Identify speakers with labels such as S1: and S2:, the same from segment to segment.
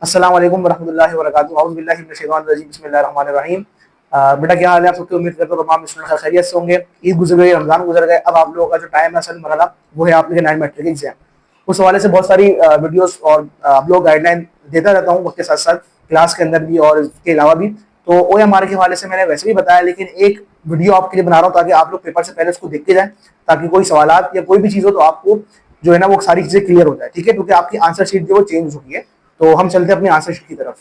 S1: अस्सलाम वालेकुम वरहमतुल्लाहि वबरकातुहू। औज़ु बिल्लाहि मिनश शैतानिर रजीम। बिस्मिल्लाहिर रहमानिर रहीम। बेटा क्या हाल है आप सबकी? उम्मीद करता हूँ तमाम स्टूडेंट खैरियत से होंगे। ईद गुजर गई, रमजान गुजर गए, अब आप लोगों का जो टाइम है असल मरहला वो है आपके 9 मैट्रिक एग्जाम। उस हवाले से बहुत सारी वीडियोस और आप लोग गाइडलाइन देता रहता हूँ वक्त के साथ साथ, क्लास के अंदर भी और इसके अलावा भी। तो OMR के हवाले से मैंने वैसे भी बताया, लेकिन एक वीडियो आपके लिए बना रहा हूँ ताकि आप लोग पेपर से पहले उसको देख के जाएं, ताकि कोई सवालात या कोई भी चीज़ हो तो आपको जो है ना वो सारी चीज़ें क्लियर हो जाए। ठीक है, क्योंकि आपकी आंसर शीट जो वो चेंज हो चुकी है। तो हम चलते हैं अपनी आंसर शीट की तरफ।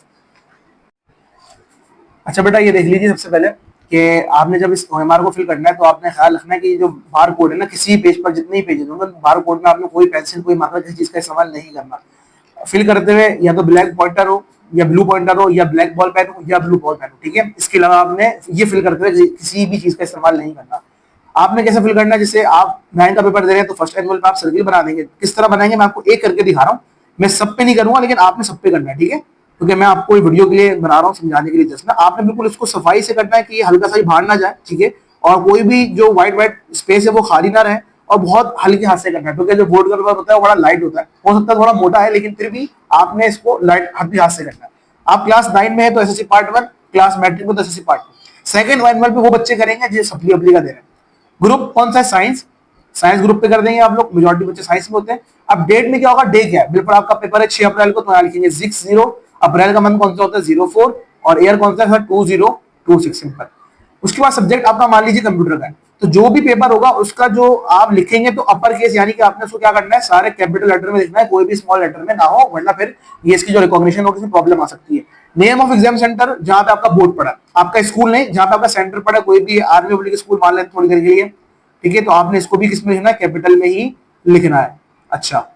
S1: अच्छा बेटा, ये देख लीजिए सबसे पहले कि आपने जब इस OMR को फिल करना है तो आपने ख्याल रखना है कि जो बार कोड है ना, किसी पेज पर जितने ही पेजेस होंगे बार कोड में आपने कोई पेंसिल कोई मार्कर किसी चीज का इस्तेमाल नहीं करना। फिल करते हुए या तो ब्लैक पॉइंटर हो या ब्लू पॉइंटर हो या ब्लैक बॉल पेन हो या ब्लू बॉल पेन हो। ठीक है, इसके अलावा आपने ये फिल करते हुए किसी भी चीज का इस्तेमाल नहीं करना। आपने कैसे फिल करना है? जैसे आप 9 का पेपर दे रहे हैं तो फर्स्ट एनुअल पे आप सर्किल बना देंगे। किस तरह बनाएंगे मैं आपको एक करके दिखा रहा हूँ। मैं सब पे नहीं करूंगा, लेकिन आपने सब पे करना है। ठीक है, क्योंकि मैं आपको वीडियो के लिए बना रहा हूँ, समझाने के लिए जस्ट ना। आपने बिल्कुल इसको सफाई से करना है कि ये हल्का सा ही बाहर ना जाए। ठीक है, और कोई भी जो व्हाइट व्हाइट स्पेस है वो खाली ना रहे, और बहुत हल्के हाथ से करना है, क्योंकि जो बोर्ड का पेपर होता है वो बड़ा लाइट होता है। हो सकता है थोड़ा मोटा है, लेकिन फिर भी आपने इसको लाइट हल्के हाथ से करना है। आप क्लास 9 में है तो SSC पार्ट 1, क्लास मैट्रिक में तो SSC पार्ट 2। सेकंड एनुअल पे वो बच्चे करेंगे जो सप्ली अपली का दे रहे हैं। ग्रुप कौन सा है? साइंस। साइंस ग्रुप पे कर देंगे आप लोग, मेजॉरिटी बच्चे साइंस में होते हैं। अब डेट में क्या होगा? डे क्या है? बिल्कुल आपका पेपर है 6 अप्रैल को, तो यहाँ लिखेंगे 60। अप्रैल का मंथ कौन सा होता है? 04। और ईयर कौन सा है? 2026 सिंपल। उसके बाद सब्जेक्ट आपका मान लीजिए कंप्यूटर का है, तो जो भी पेपर होगा उसका जो आप लिखेंगे तो अपर केस, यानी कि आपने उसको क्या करना है, सारे कैपिटल लेटर में लिखना है, कोई भी स्मॉल लेटर में ना हो, वरना फिर ये इसकी जो रिकॉग्निशन होगी इसमें प्रॉब्लम आ सकती है। नेम ऑफ एग्जाम सेंटर, जहां पे आपका बोर्ड पड़ा, आपका स्कूल नहीं, जहां पे आपका सेंटर पड़ा, कोई भी आर्मी पब्लिक स्कूल मान लें थोड़ी देर के लिए। ठीक है, तो आपने इसको भी किसमें लिखना है? कैपिटल में ही लिखना है। अच्छा,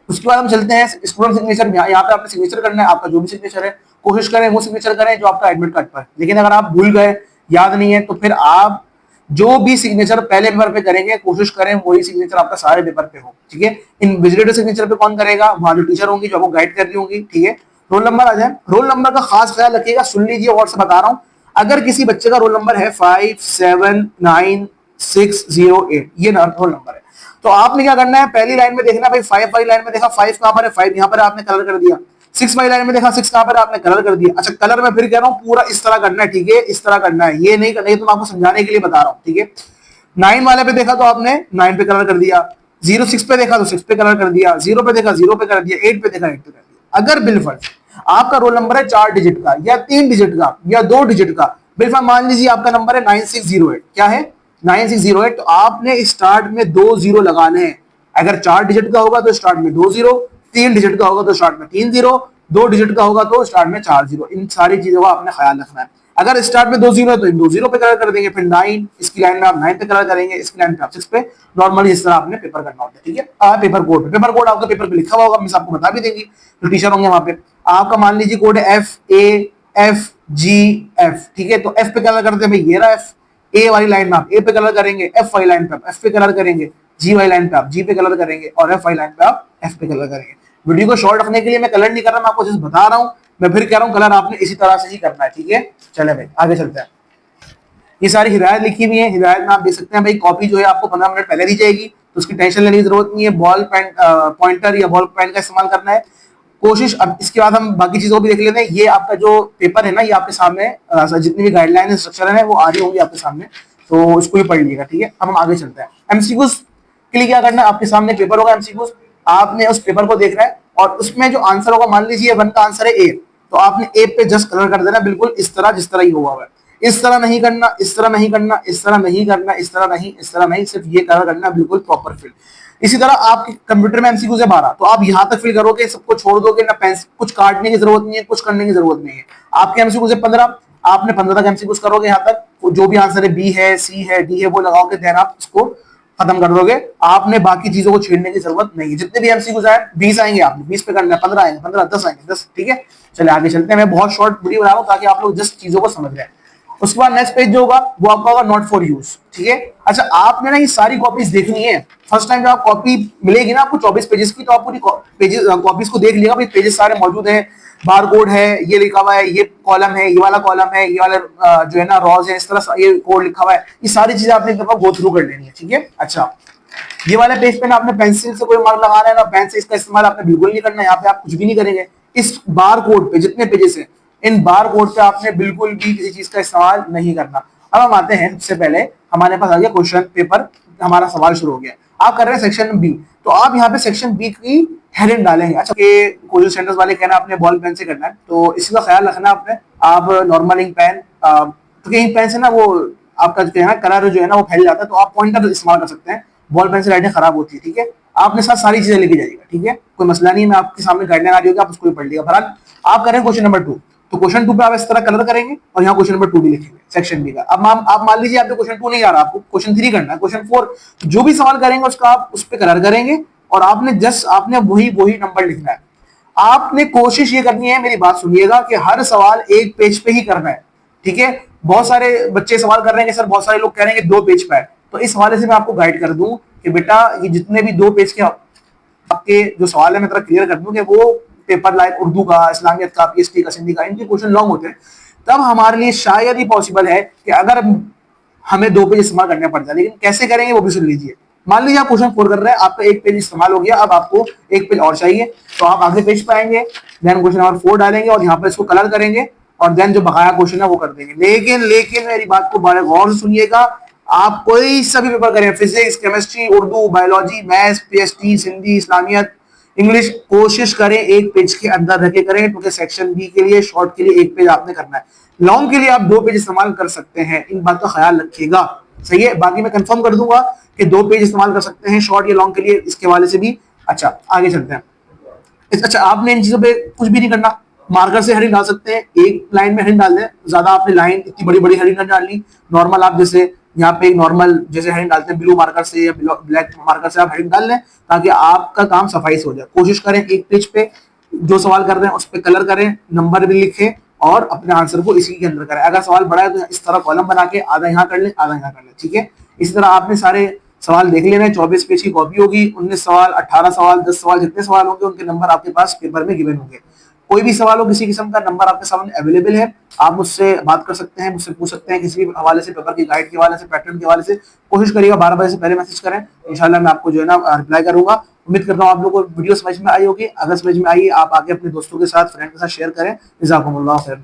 S1: उसके बाद हम चलते हैं स्टूडेंट सिग्नेचर। यहाँ पे आपने सिग्नेचर करना है, आपका जो भी सिग्नेचर है कोशिश करें वो सिग्नेचर करें जो आपका एडमिट कार्ड पर है। लेकिन अगर आप भूल गए, याद नहीं है, तो फिर आप जो भी सिग्नेचर पहले पेपर पे करेंगे कोशिश करें वही सिग्नेचर आपका सारे पेपर पे हो। ठीक है, इन विजिलेटर सिग्नेचर पे कौन करेगा? वहां जो टीचर होंगी जो आपको गाइड कर रही होंगी। ठीक है, रोल नंबर आ जाए। रोल नंबर का खास ख्याल रखिएगा, सुन लीजिए और से बता रहा हूं। अगर किसी बच्चे का रोल नंबर है 579608, ये रोल नंबर है, तो आपने क्या करना है? पहली लाइन में देखना, भाई 5 वाली लाइन में देखा 5 कहां पर है? 5 यहां पर आपने कलर कर दिया। 6 वाली लाइन में देखा 6 कहां पर? आपने कलर कर दिया। अच्छा, कलर में फिर कह रहा हूं पूरा इस तरह करना है। ठीक है, इस तरह करना है, ये नहीं करना, ये तो मैं आपको समझाने के लिए बता रहा हूं। ठीक है, 9 वाले पे देखा तो आपने 9 पे कलर कर दिया, 06 पे देखा तो 6 पे कलर कर दिया, 0 पे देखा 0 पे कर दिया, 8 पे देखा 8 पे कर दिया। अगर बिलफर्ज आपका रोल नंबर है 4 डिजिट का या 3 डिजिट का या 2 डिजिट का, बिलफर्ज मान लीजिए आपका नंबर है 9608, क्या है? 9608, तो आपने स्टार्ट में 2 जीरो लगाने हैं। अगर 4 डिजिट का होगा तो स्टार्ट में 2 जीरो, 3 डिजिट का होगा तो स्टार्ट में 3 जीरो, 2 डिजिट का होगा तो स्टार्ट में 4 जीरो। इन सारी चीजों का आपने ख्याल रखना है। अगर स्टार्ट में 2 जीरो है तो इन 2 जीरो पे कलर कर देंगे, फिर 9, इसकी लाइन में आप 9 पे कलर करेंगे, इसकी लाइन पे आप 6 पे। नॉर्मली इस तरह आपने पेपर करना होता है। ठीक है, पेपर कोड आपका पेपर पे लिखा हुआ होगा, मिस आपको बता भी देंगी, जो टीचर होंगे वहां पे। आपका मान लीजिए कोड है FAFGF। ठीक है, तो F पे कलर करते हैं, भाई ये रहा F। ए वाली लाइन में आप ए पे कलर करेंगे, एफ वाली लाइन पे आप एफ पे कलर करेंगे, जी वाली लाइन पे आप जी पे कलर करेंगे, और एफ वाली लाइन पे आप एफ पे कलर करेंगे। वीडियो को शॉर्ट रखने के लिए मैं कलर नहीं कर रहा, मैं आपको जस्ट बता रहा हूं। मैं फिर कह रहा हूं कलर आपने इसी तरह से ही करना है। ठीक है, चले भाई आगे चलते हैं। ये सारी हिदायत लिखी हुई है, हिदायत में आप देख सकते हैं। भाई कॉपी जो है आपको 15 मिनट पहले दी जाएगी, तो उसकी टेंशन लेने की जरूरत नहीं है। बॉल पेन पॉइंटर या बॉल पेन का इस्तेमाल करना है कोशिश। अब इसके बाद हम बाकी चीजों को भी देख लेते हैं। ये आपका जो पेपर है ना, ये आपके सामने जितनी भी गाइडलाइन इंस्ट्रक्शन है वो आ रही होंगी आपके सामने, तो इसको भी पढ़ लीजिएगा। ठीक है, अब हम आगे चलते हैं। एमसीक्यूज के लिए क्या करना है? आपके सामने पेपर होगा एमसीक्यूज, आपने उस पेपर को देखना है और उसमें जो आंसर होगा, मान लीजिए 1 का आंसर है ए, तो आपने ए पे जस्ट कलर कर देना, बिल्कुल इस तरह जिस तरह ही हुआ है। इस तरह नहीं करना, इस तरह नहीं करना, इस तरह नहीं करना, इस तरह नहीं, इस तरह नहीं, सिर्फ ये कलर करना, बिल्कुल प्रॉपर फिल। इसी तरह आपके कंप्यूटर में एमसीक्यू है 12, तो आप यहां तक फिल करोगे, सबको छोड़ दोगे ना, पेंसिल कुछ काटने की जरूरत नहीं है, कुछ करने की जरूरत नहीं है। आपके एमसीक्यू है 15, आपने 15 तक एमसीक्यू करोगे, यहां तक जो भी आंसर है बी है, सी है, डी है, वो लगाओगे, देन आप इसको खत्म कर दोगे। आपने बाकी चीजों को छेड़ने की जरूरत नहीं है। जितने भी एमसीक्यूज आए 20 आएंगे, आपने 20 पे करना है, 15 आएंगे 15, 10 आएंगे 10। ठीक है, चलिए आगे चलते हैं। मैं बहुत शॉर्ट वीडियो बना रहा हूं ताकि आप लोग जस्ट चीजों को समझ रहे हैं। उसके बाद नेक्स्ट पेज जो होगा वो आपका होगा नॉट फॉर यूज। ठीक है, अच्छा आपने ना ये सारी कॉपीज देखनी है। फर्स्ट टाइम जब आप कॉपी मिलेगी ना आपको 24 पेजेस की, तो आप पूरी पेजेस कॉपीज को देख लिएगा, भाई पेजेस सारे मौजूद हैं, बार कोड है, ये लिखा हुआ है, ये कॉलम है, ये वाला कॉलम है, ये वाला जो है ना रॉज है, इस तरह ये कोड लिखा हुआ है। ये सारी चीजें आपने एक दफा गो थ्रू कर लेनी है। ठीक है, अच्छा ये वाले पेज पे ना आपने पेंसिल से कोई मार्क लगाना है ना, पेन से इसका इस्तेमाल आपने बिल्कुल नहीं करना है। यहाँ पे आप कुछ भी नहीं करेंगे, इस बार कोड पे जितने पेजेस हैं, इन बार कोड पे आपने बिल्कुल भी किसी चीज का इस्तेमाल नहीं करना। अब हम आते हैं, सबसे पहले हमारे पास आ गया क्वेश्चन पेपर, हमारा सवाल शुरू हो गया। आप कर रहे हैं सेक्शन बी, तो आप यहाँ पे सेक्शन बी की हेडिंग डालेंगे। अच्छा, के कोचिंग सेंटर्स वाले कहना आपने बॉल पेन से करना है, तो इसका ख्याल रखना आपने। आप नॉर्मल इंक पेन, क्योंकि इंक पेन से ना वो आपका जो है ना कलर जो है ना वो फैल जाता है, तो आप पॉइंटर इस्तेमाल कर सकते हैं। बॉल पेन से राइटिंग खराब होती है, ठीक है। आपने साथ सारी चीजें लेके जाइएगा, ठीक है, कोई मसला नहीं है। मैं आपके सामने गाइडलाइन आ रही होगी, आप उसको भी पढ़ लीजिएगा। बहरहाल आप करें क्वेश्चन नंबर 2, तो क्वेश्चन 2 पे आप इस तरह कलर करेंगे और यहाँ क्वेश्चन नंबर 2 भी लिखेंगे सेक्शन बी का। अब आप मान लीजिए आपको क्वेश्चन 2 नहीं आ रहा, आपको क्वेश्चन 3 करना है, क्वेश्चन 4 जो भी सवाल करेंगे उसका आप उस पर कलर करेंगे और आपने वही नंबर लिखना है। आपने कोशिश ये करनी है, मेरी बात सुनिएगा, कि हर सवाल एक पेज पे ही करना है, ठीक है। बहुत सारे बच्चे सवाल कर रहे हैं कि सर बहुत सारे लोग कह रहे हैं कि 2 पेज पे है, तो इस हवाले से मैं आपको गाइड कर दूं कि बेटा ये जितने भी 2 पेज के आपके जो सवाल है मैं तरह क्लियर कर दूं कि वो पेपर लाइक उर्दू का, इस्लामियत का, पीएचडी का, सिंधी का, इनके क्वेश्चन लॉन्ग होते हैं। तब हमारे लिए शायद ही पॉसिबल है कि अगर हमें 2 पेज इस्तेमाल करने पड़ जाए, लेकिन कैसे करेंगे वो भी सुन लीजिए। मान लीजिए आप क्वेश्चन 4 कर रहे हैं, आपका 1 पेज इस्तेमाल हो गया, अब आपको 1 पेज और चाहिए, तो आप अगले पेज पे आएंगे, देन क्वेश्चन नंबर 4 डालेंगे और यहाँ पर इसको कलर करेंगे और देन जो बकाया क्वेश्चन है वो कर देंगे। लेकिन मेरी बात को बड़े गौर से सुनिएगा, आप कोई सभी पेपर करें, physics, chemistry, Urdu, biology, maths, PhD, Hindi, इस्लामियत, इंग्लिश, कोशिश करें 1 पेज के अंदर रखे करें, क्योंकि सेक्शन बी के लिए शॉर्ट के लिए 1 पेज आपने करना है, लॉन्ग के लिए आप 2 पेज इस्तेमाल कर सकते हैं। इन बात का ख्याल रखिएगा, सही है। बाकी मैं कंफर्म कर दूंगा कि 2 पेज इस्तेमाल कर सकते हैं शॉर्ट या लॉन्ग के लिए, इसके हवाले से भी। अच्छा, आगे चलते हैं। अच्छा, आपने इन चीजों पे कुछ भी नहीं करना, मार्कर से हेडिंग डाल सकते हैं, एक लाइन में हेडिंग डाल दें, ज्यादा आपने लाइन इतनी बड़ी बड़ी हेडिंग नहीं डालनी। नॉर्मल आप जैसे यहाँ पे एक नॉर्मल जैसे हेडिंग डालते हैं ब्लू मार्कर से या ब्लैक मार्कर से आप हेडिंग डाल लें, ताकि आपका काम सफाई से हो जाए। कोशिश करें 1 पेज पे जो सवाल कर रहे हैं उस पर कलर करें, नंबर भी लिखें और अपने आंसर को इसी के अंदर करें। अगर सवाल बड़ा है तो इस तरह कॉलम बना के आधा यहाँ कर लें, आधा यहाँ कर लें, ठीक है। इसी तरह आपने सारे सवाल देख लेना है, 24 पेज की कॉपी होगी, 19 सवाल, 18 सवाल, 10 सवाल, जितने सवाल होंगे उनके नंबर आपके पास पेपर में गिवन होंगे। कोई भी सवाल हो, किसी किस्म का, नंबर आपके सामने अवेलेबल है, आप मुझसे बात कर सकते हैं, मुझसे पूछ सकते हैं किसी भी हवाले से, पेपर की गाइड के हवाले से, पैटर्न के हवाले से। कोशिश करिएगा 12 बजे से पहले मैसेज करें, इंशाल्लाह मैं आपको जो है ना रिप्लाई करूंगा। उम्मीद करता हूँ आप लोगों को वीडियो समझ में आई होगी। अगर समझ में आई, आप आगे अपने दोस्तों के साथ, फ्रेंड के साथ शेयर करें। जज़ाकुमुल्लाह खैर।